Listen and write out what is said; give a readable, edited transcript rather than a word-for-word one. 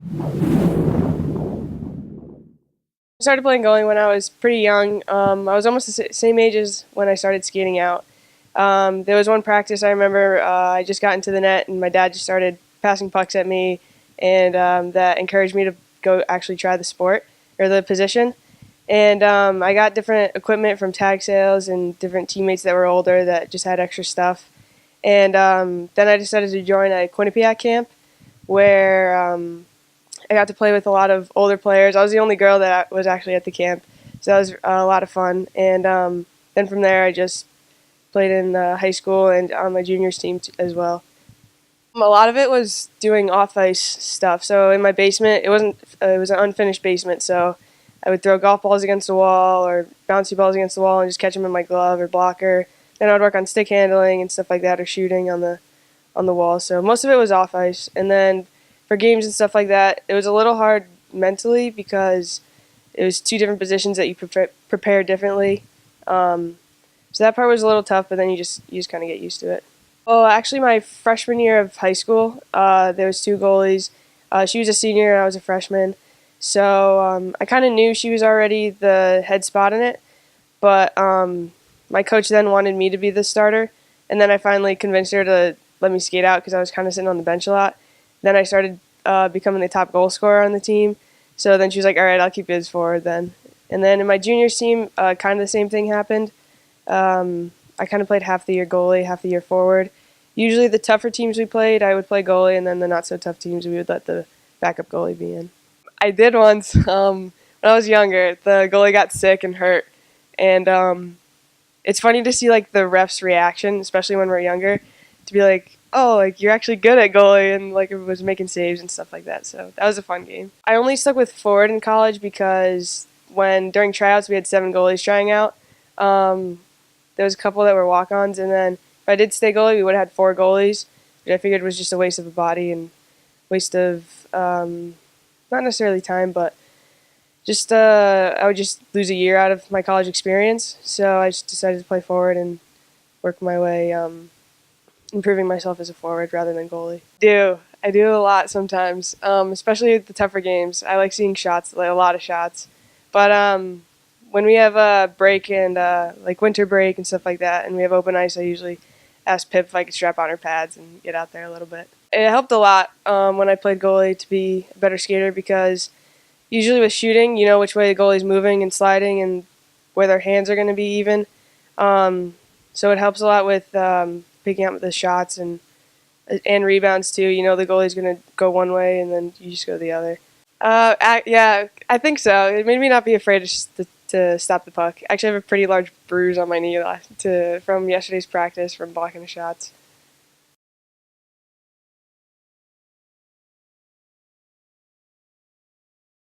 I started playing goalie when I was pretty young. I was almost the same age as when I started skating out. There was one practice I remember I just got into the net and my dad just started passing pucks at me, and that encouraged me to go actually try the sport or the position. And I got different equipment from tag sales and different teammates that were older that just had extra stuff. And then I decided to join a Quinnipiac camp where I got to play with a lot of older players. I was the only girl that was actually at the camp, so that was a lot of fun. And then from there, I just played in high school and on my juniors team as well. A lot of it was doing off-ice stuff. So in my basement, it was an unfinished basement, so I would throw golf balls against the wall or bouncy balls against the wall and just catch them in my glove or blocker. Then I would work on stick handling and stuff like that, or shooting on the wall. So most of it was off ice, and then for games and stuff like that, it was a little hard mentally because it was two different positions that you prepare differently. So that part was a little tough, but then you just kind of get used to it. Well, actually, my freshman year of high school, there was two goalies. She was a senior, and I was a freshman. So I kind of knew she was already the head spot in it, but my coach then wanted me to be the starter, and then I finally convinced her to let me skate out because I was kind of sitting on the bench a lot. Then I started becoming the top goal scorer on the team. So then she was like, all right, I'll keep you as forward then. And then in my juniors team, kind of the same thing happened. I kind of played half the year goalie, half the year forward. Usually the tougher teams we played, I would play goalie, and then the not so tough teams, we would let the backup goalie be in. I did once, when I was younger, the goalie got sick and hurt. And it's funny to see like the refs' reaction, especially when we're younger, to be like, oh, like you're actually good at goalie, and like it was making saves and stuff like that. So that was a fun game. I only stuck with forward in college because during tryouts we had 7 goalies trying out. There was a couple that were walk-ons, and then if I did stay goalie, we would have had 4 goalies, which I figured was just a waste of a body and waste of not necessarily time, but just I would just lose a year out of my college experience. So I just decided to play forward and work my way, improving myself as a forward rather than goalie. I do a lot sometimes, especially the tougher games. I like seeing shots, like a lot of shots. But when we have a break and like winter break and stuff like that, and we have open ice, I usually ask Pip if I could strap on her pads and get out there a little bit. It helped a lot when I played goalie to be a better skater because usually with shooting, you know which way the goalie's moving and sliding and where their hands are going to be even. So it helps a lot with picking up the shots and rebounds too. You know the goalie's going to go one way and then you just go the other. Yeah, I think so. It made me not be afraid to stop the puck. Actually, I have a pretty large bruise on my knee from yesterday's practice from blocking the shots.